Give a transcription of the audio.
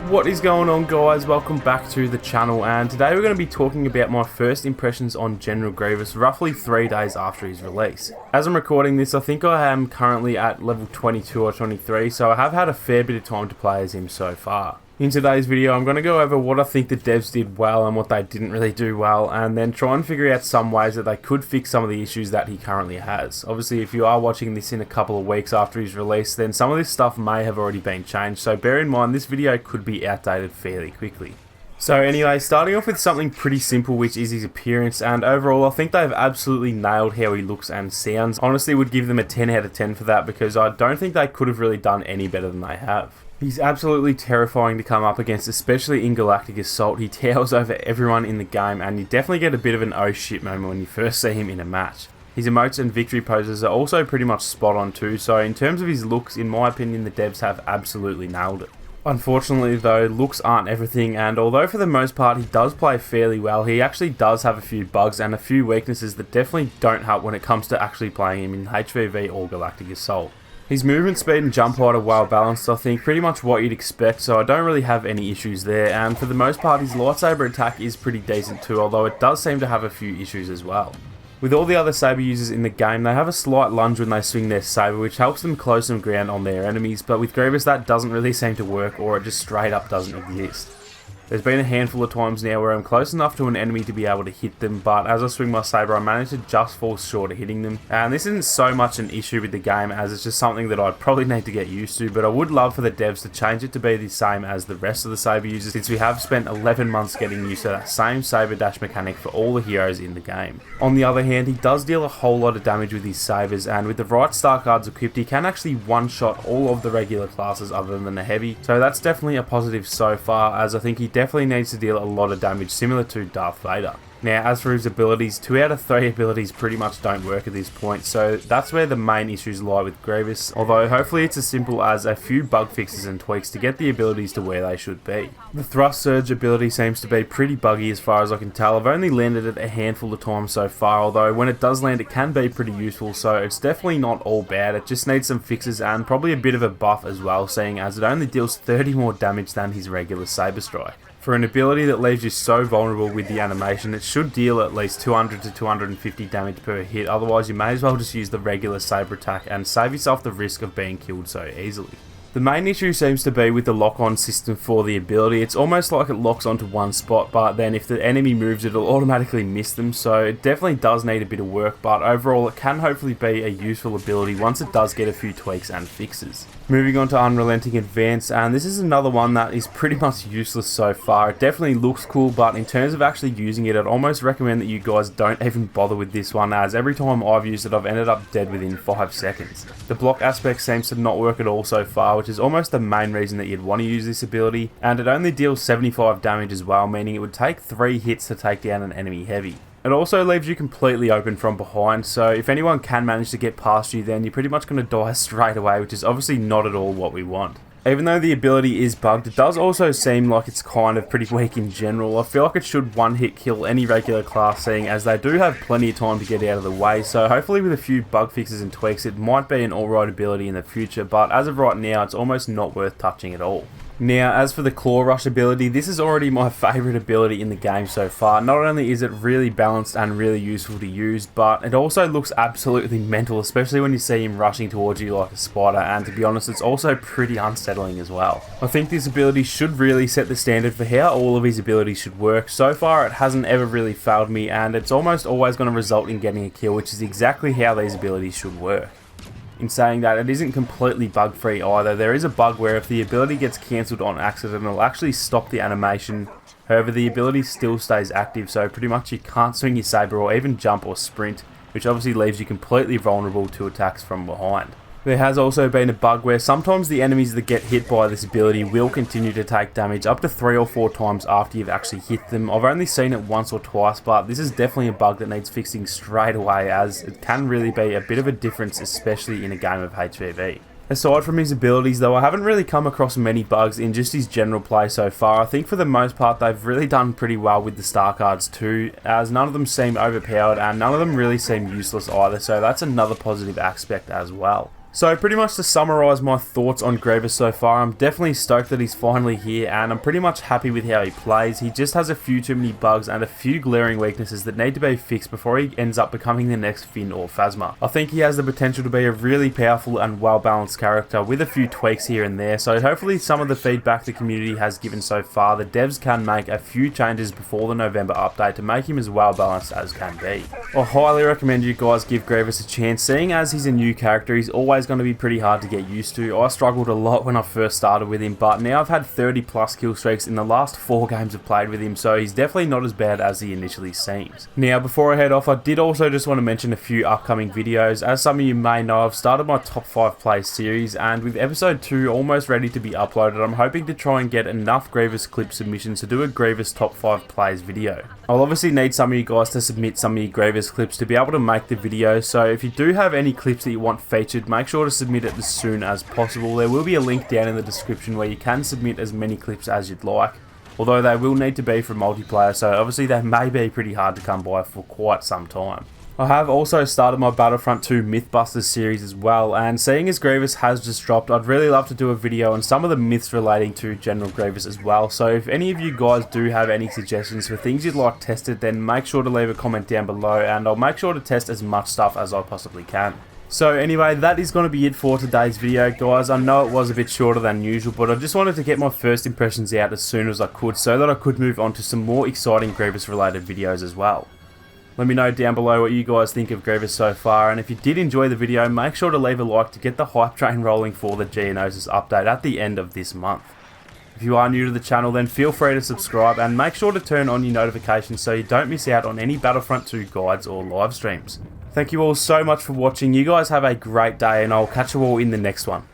What is going on, guys? Welcome back to the channel, and today we're going to be talking about my first impressions on General Grievous roughly 3 days after his release. As I'm recording this, I think I am currently at level 22 or 23, so I have had a fair bit of time to play as him so far. In today's video, I'm going to go over what I think the devs did well and what they didn't really do well, and then try and figure out some ways that they could fix some of the issues that he currently has. Obviously, if you are watching this in a couple of weeks after his release, then some of this stuff may have already been changed, so bear in mind this video could be outdated fairly quickly. So anyway, starting off with something pretty simple, which is his appearance, and overall I think they've absolutely nailed how he looks and sounds. Honestly, would give them a 10 out of 10 for that, because I don't think they could have really done any better than they have. He's absolutely terrifying to come up against, especially in Galactic Assault. He towers over everyone in the game, and you definitely get a bit of an oh shit moment when you first see him in a match. His emotes and victory poses are also pretty much spot on too, so in terms of his looks, in my opinion, the devs have absolutely nailed it. Unfortunately though, looks aren't everything, and although for the most part he does play fairly well, he actually does have a few bugs and a few weaknesses that definitely don't help when it comes to actually playing him in HVV or Galactic Assault. His movement speed and jump height are well balanced, I think, pretty much what you'd expect, so I don't really have any issues there, and for the most part his lightsaber attack is pretty decent too, although it does seem to have a few issues as well. With all the other saber users in the game, they have a slight lunge when they swing their saber, which helps them close some ground on their enemies, but with Grievous that doesn't really seem to work, or it just straight up doesn't exist. There's been a handful of times now where I'm close enough to an enemy to be able to hit them, but as I swing my saber I manage to just fall short of hitting them, and this isn't so much an issue with the game as it's just something that I'd probably need to get used to, but I would love for the devs to change it to be the same as the rest of the saber users, since we have spent 11 months getting used to that same saber dash mechanic for all the heroes in the game. On the other hand, he does deal a whole lot of damage with his sabers, and with the right star cards equipped he can actually one-shot all of the regular classes other than the heavy, so that's definitely a positive so far, as I think he definitely needs to deal a lot of damage similar to Darth Vader. Now, as for his abilities, 2 out of 3 abilities pretty much don't work at this point, so that's where the main issues lie with Grievous, although hopefully it's as simple as a few bug fixes and tweaks to get the abilities to where they should be. The thrust surge ability seems to be pretty buggy as far as I can tell. I've only landed it a handful of times so far, although when it does land it can be pretty useful, so it's definitely not all bad. It just needs some fixes and probably a bit of a buff as well, seeing as it only deals 30 more damage than his regular saber strike. For an ability that leaves you so vulnerable with the animation, it should deal at least 200 to 250 damage per hit, otherwise you may as well just use the regular saber attack and save yourself the risk of being killed so easily. The main issue seems to be with the lock-on system for the ability. It's almost like it locks onto one spot, but then if the enemy moves it'll automatically miss them, so it definitely does need a bit of work, but overall it can hopefully be a useful ability once it does get a few tweaks and fixes. Moving on to Unrelenting Advance, and this is another one that is pretty much useless so far. It definitely looks cool, but in terms of actually using it, I'd almost recommend that you guys don't even bother with this one, as every time I've used it I've ended up dead within 5 seconds. The block aspect seems to not work at all so far, which is almost the main reason that you'd want to use this ability, and it only deals 75 damage as well, meaning it would take 3 hits to take down an enemy heavy. It also leaves you completely open from behind, so if anyone can manage to get past you then you're pretty much going to die straight away, which is obviously not at all what we want. Even though the ability is bugged, it does also seem like it's kind of pretty weak in general. I feel like it should one-hit kill any regular class, seeing as they do have plenty of time to get out of the way, so hopefully with a few bug fixes and tweaks it might be an alright ability in the future, but as of right now it's almost not worth touching at all. Now, as for the Claw Rush ability, this is already my favourite ability in the game so far. Not only is it really balanced and really useful to use, but it also looks absolutely mental, especially when you see him rushing towards you like a spider, and to be honest, it's also pretty unsettling as well. I think this ability should really set the standard for how all of his abilities should work. So far, it hasn't ever really failed me, and it's almost always going to result in getting a kill, which is exactly how these abilities should work. In saying that, it isn't completely bug-free either. There is a bug where if the ability gets cancelled on accident, it'll actually stop the animation. However, the ability still stays active, so pretty much you can't swing your saber or even jump or sprint, which obviously leaves you completely vulnerable to attacks from behind. There has also been a bug where sometimes the enemies that get hit by this ability will continue to take damage up to 3 or 4 times after you've actually hit them. I've only seen it once or twice, but this is definitely a bug that needs fixing straight away, as it can really be a bit of a difference, especially in a game of HVV. Aside from his abilities though, I haven't really come across many bugs in just his general play so far. I think for the most part they've really done pretty well with the star cards too, as none of them seem overpowered and none of them really seem useless either, so that's another positive aspect as well. So pretty much to summarise my thoughts on Grievous so far, I'm definitely stoked that he's finally here and I'm pretty much happy with how he plays. He just has a few too many bugs and a few glaring weaknesses that need to be fixed before he ends up becoming the next Finn or Phasma. I think he has the potential to be a really powerful and well balanced character with a few tweaks here and there, so hopefully some of the feedback the community has given so far, the devs can make a few changes before the November update to make him as well balanced as can be. I highly recommend you guys give Grievous a chance, seeing as he's a new character, he's always going to be pretty hard to get used to. I struggled a lot when I first started with him, but now I've had 30 plus kill streaks in the last 4 games I've played with him, so he's definitely not as bad as he initially seems. Now before I head off, I did also just want to mention a few upcoming videos. As some of you may know, I've started my top 5 plays series, and with episode 2 almost ready to be uploaded, I'm hoping to try and get enough Grievous clip submissions to do a Grievous top 5 plays video. I'll obviously need some of you guys to submit some of your Grievous clips to be able to make the video, so if you do have any clips that you want featured, make sure to submit it as soon as possible. There will be a link down in the description where you can submit as many clips as you'd like, although they will need to be for multiplayer, so obviously they may be pretty hard to come by for quite some time. I have also started my Battlefront 2 Mythbusters series as well, and seeing as Grievous has just dropped, I'd really love to do a video on some of the myths relating to General Grievous as well, so if any of you guys do have any suggestions for things you'd like tested, then make sure to leave a comment down below and I'll make sure to test as much stuff as I possibly can. So anyway, that is going to be it for today's video, guys. I know it was a bit shorter than usual, but I just wanted to get my first impressions out as soon as I could so that I could move on to some more exciting Grievous related videos as well. Let me know down below what you guys think of Grievous so far, and if you did enjoy the video, make sure to leave a like to get the hype train rolling for the Geonosis update at the end of this month. If you are new to the channel, then feel free to subscribe and make sure to turn on your notifications so you don't miss out on any Battlefront 2 guides or live streams. Thank you all so much for watching. You guys have a great day and I'll catch you all in the next one.